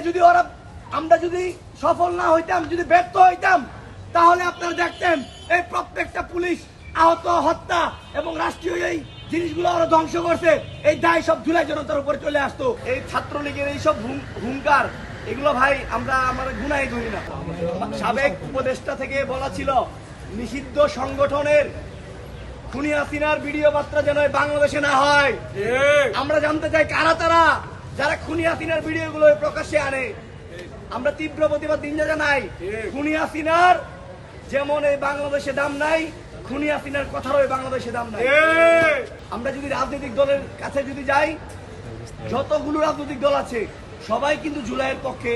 যদি ওরা আমরা যদি সফল না হইতাম, যদি ব্যর্থ হইতাম, তাহলে আপনারা দেখতেন এই প্রত্যেকটা পুলিশ আহত, হত্যা এবং রাষ্ট্রীয় এই জিনিসগুলো ওরা ধ্বংস করছে, এই দায় সব জুলাই জনতার উপর চলে আসতো। এই ছাত্রলীগের এইসব হুঙ্কার, এগুলো ভাই আমরা গুনাই ধরি না। সাবেক উপদেষ্টা থেকে বলা ছিল নিষিদ্ধ সংগঠনের খুনি হাসিনার ভিডিও বার্তা যেন বাংলাদেশে না হয়। আমরা জানতে চাই কারা তারা যারা খুনি হাসিনার ভিডিও গুলো প্রকাশ্যে আনে। আমরা তীব্র প্রতিবাদ জানাই। খুনি হাসিনার যেমন এই বাংলাদেশে দাম নাই, খুনি হাসিনার কথারও এই বাংলাদেশে দাম নাই। আমরা যদি রাজনৈতিক দলের কাছে যদি যাই, যতগুলো রাজনৈতিক দল আছে সবাই কিন্তু জুলাইয়ের পক্ষে,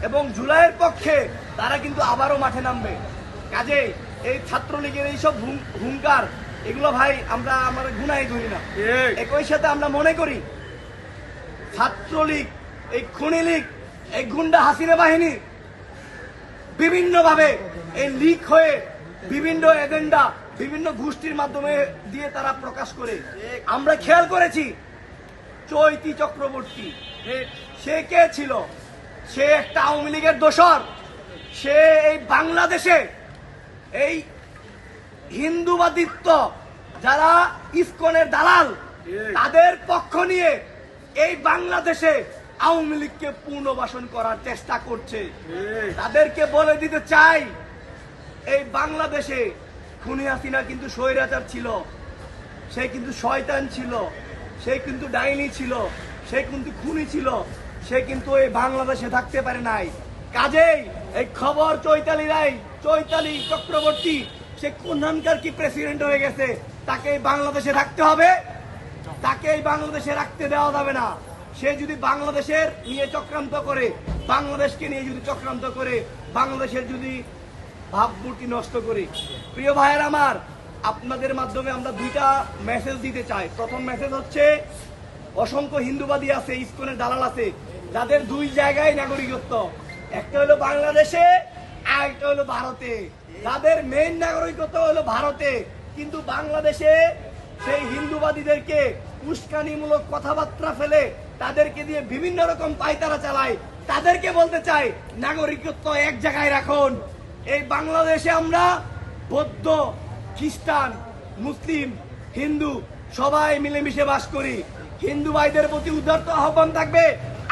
এবং জুলাইয়ের পক্ষে তারা কিন্তু আবারও মাঠে নামবে। কাজে এই ছাত্রলীগের এইসব হুঙ্কার, এগুলো ভাই আমরা গুনাই ধরি না। একই সাথে আমরা মনে করি ছাত্রলীগ, এই খুনি লীগ, এই গুন্ডা হাসিনা বাহিনী বিভিন্নভাবে এই লিক হয়ে বিভিন্ন এজেন্ডা বিভিন্ন গোষ্ঠীর মাধ্যমে দিয়ে তারা প্রকাশ করে। আমরা খেয়াল করেছি চৈতি চক্রবর্তী সে কে ছিল? সে একটা আওয়ামী লীগের দোসর। সে এই বাংলাদেশে এই হিন্দুবাদিত্ব যারা ইসকনের দালাল, তাদের পক্ষ নিয়ে এই বাংলাদেশে আওয়ামী লীগকে পুনর্বাসন করার চেষ্টা করছে। তাদেরকে বলে দিতে চাই, এই বাংলাদেশে খুনি হাসিনা কিন্তু স্বৈরাচার ছিল, সে কিন্তু শয়তান ছিল, সে কিন্তু ডাইনি ছিল, সে কিন্তু খুনি ছিল, সে কিন্তু এই বাংলাদেশে থাকতে পারে নাই। কাজেই এই খবর চৈতালি চক্রবর্তী সে কোনখানকার কি প্রেসিডেন্ট হয়ে গেছে, তাকে এই বাংলাদেশে থাকতে হবে, তাকে এই বাংলাদেশে রাখতে দেওয়া যাবে না। সে যদি বাংলাদেশের নিয়ে চক্রান্ত করে, বাংলাদেশকে নিয়ে যদি চক্রান্ত করে, বাংলাদেশের যদি ভাবমূর্তি নষ্ট করে। প্রিয় ভাইয়ের আমার, আপনাদের মাধ্যমে আমরা দুইটা মেসেজ দিতে চাই। প্রথম মেসেজ হচ্ছে, অসংখ্য হিন্দুবাদী আছে, ইসকনের দালাল আছে, যাদের দুই জায়গায় নাগরিকত্ব, একটা হলো বাংলাদেশে আর একটা হলো ভারতে। যাদের মেইন নাগরিকত্ব হলো ভারতে, কিন্তু বাংলাদেশে সেই হিন্দুবাদীদেরকে উস্কানিমূলক কথাবার্তা ফেলে তাদেরকে দিয়ে বিভিন্ন রকম পায়তারা চালায়। তাদেরকে বলতে চাই, নাগরিকত্ব এক জায়গায় রাখুন। এই বাংলাদেশে আমরা বৌদ্ধ, খ্রিস্টান, মুসলিম, হিন্দু সবাই মিলেমিশে বাস করি। হিন্দু ভাইদের প্রতি উদারত আহ্বান থাকবে,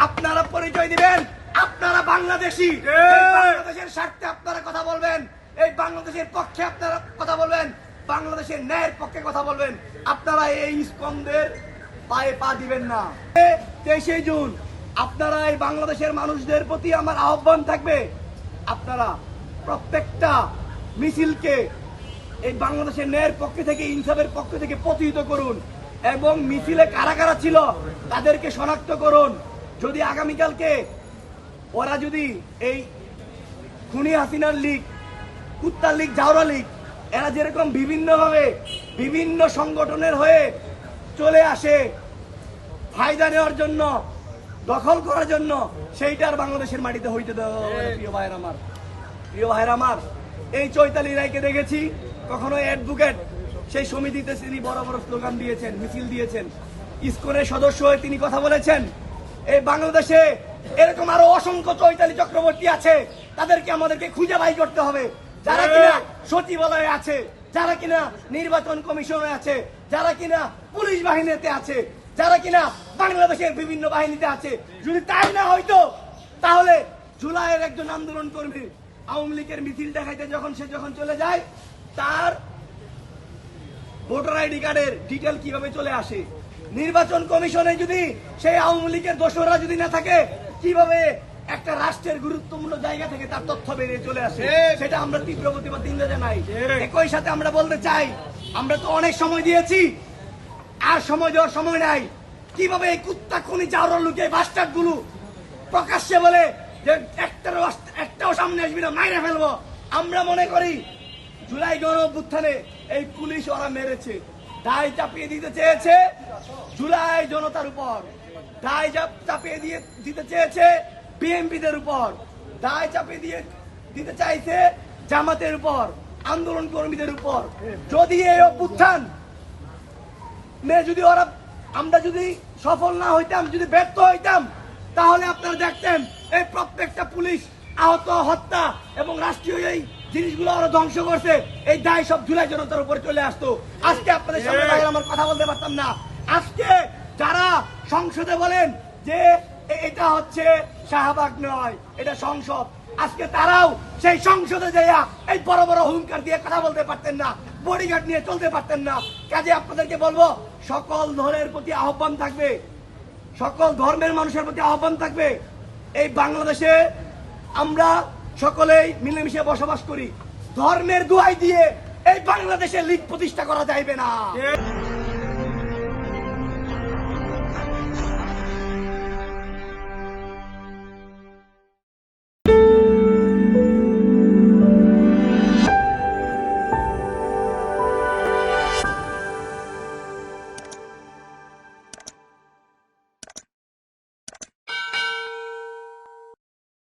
আপনারা পরিচয় দিবেন, আপনারা বাংলাদেশি। বাংলাদেশের স্বার্থে আপনারা কথা বলবেন, এই বাংলাদেশের পক্ষে আপনারা কথা বলবেন, বাংলাদেশের ন্যায়ের পক্ষে কথা বলবেন। আপনারা এই ইসকনদের পায়ে পা দিবেন না। 23 জুন আপনারা এই বাংলাদেশের মানুষদের প্রতি আমার আহ্বান থাকবে, আপনারা প্রত্যেকটা মিছিলকে এই বাংলাদেশের ন্যায়ের পক্ষে থেকে, ইনসাফের পক্ষ থেকে প্রতিহিত করুন, এবং মিছিলে কারা কারা ছিল তাদেরকে শনাক্ত করুন। যদি আগামীকালকে ওরা যদি এই খুনি হাসিনার লীগ, কুত্তার লীগ, জাউরা লীগ, এরা যেরকম বিভিন্নভাবে বিভিন্ন সংগঠনের হয়ে চলে আসে ফায়দা নেওয়ার জন্য, দখল করার জন্য, সেইটার বাংলাদেশের মাটিতে হইতে দেওয়া। প্রিয় ভাইয়ের আমার, এই চৈতালি রায়কে দেখেছি কখনো অ্যাডভোকেট, সেই সমিতিতে তিনি বড় বড় স্লোগান দিয়েছেন, মিছিল দিয়েছেন, ইসকনের সদস্য হয়ে তিনি কথা বলেছেন। এই বাংলাদেশে এরকম আরো অসংখ্য চৈতালি চক্রবর্তী আছে, তাদেরকে আমাদেরকে খুঁজে বাই করতে হবে, যারা কিনা সচিবালয়ে আছে, যারা কিনা নির্বাচন কমিশনে আছে, যারা কিনা পুলিশ বাহিনীতে আছে, যারা কিনা বাংলাদেশের বিভিন্ন বাহিনীতে আছে। যদি তাই না হইতো, তাহলে জুলাইয়ের একজন আন্দোলন কর্মী আওয়ামী লীগের মিছিল দেখাইতে যখন চলে যায়, তার ভোটার আইডি কার্ডের ডিটেল কিভাবে চলে আসে। নির্বাচন কমিশনে যদি সেই আওয়ামী লীগের দোসররা যদি না থাকে, কিভাবে একটা রাষ্ট্রের গুরুত্বপূর্ণ জায়গা থেকে তার তথ্য বেরিয়ে চলে আসে, সেটা আমরা তীব্র প্রতিবাদ জানাই। একই সাথে আমরা বলতে চাই, আমরা তো অনেক সময় দিয়েছি, আর সময় দেওয়ার সময় নাই। কিভাবে এই কুত্তা খুনি জাউরা লুকে বাস্টার্ড গুলো প্রকাশ্যে বলে যে একটাও সামনে আসবি না, মাইরে ফেলবো। আমরা মনে করি জুলাই গণ অভ্যুত্থানে এই পুলিশ ওরা মেরেছে, দায় চাপিয়ে দিতে চেয়েছে জুলাই জনতার উপর, দায় চাপিয়ে দিতে চেয়েছে বিএনপিদের উপর, দায় চাপিয়ে দিতে চাইছে জামাতের উপর, আন্দোলন কর্মীদের উপর। যদি এই অভ্যুত্থান আমরা যদি সফল না হইতাম, যদি ব্যর্থ হইতাম, তাহলে আপনারা দেখতেন এই প্রত্যেকটা পুলিশ আহত, হত্যা এবং রাষ্ট্রীয় এই জিনিসগুলো আরো ধ্বংস করছে, এই দায় সব জুলাই জনতার উপরে চলে আসতো। আজকে আপনাদের সামনে দাঁড়িয়ে আমার কথা বলতে পারতাম না। আজকে যারা সংসদে বলেন যে এটা হচ্ছে শাহবাগ নয়, এটা সংসদ, আজকে তারাও সেই সংসদে যাইয়া এই বড় বড় হুঙ্কার দিয়ে কথা বলতে পারতেন না, বডিগার্ড নিয়ে চলতে পারতেন না। কাজে আপনাদেরকে বলবো, সকল ধর্মের প্রতি আহ্বান থাকবে, সকল ধর্মের মানুষের প্রতি আহ্বান থাকবে, এই বাংলাদেশে আমরা সকলেই মিলেমিশে বসবাস করি। ধর্মের দোহাই দিয়ে এই বাংলাদেশে লীগ প্রতিষ্ঠা করা যাইবে না।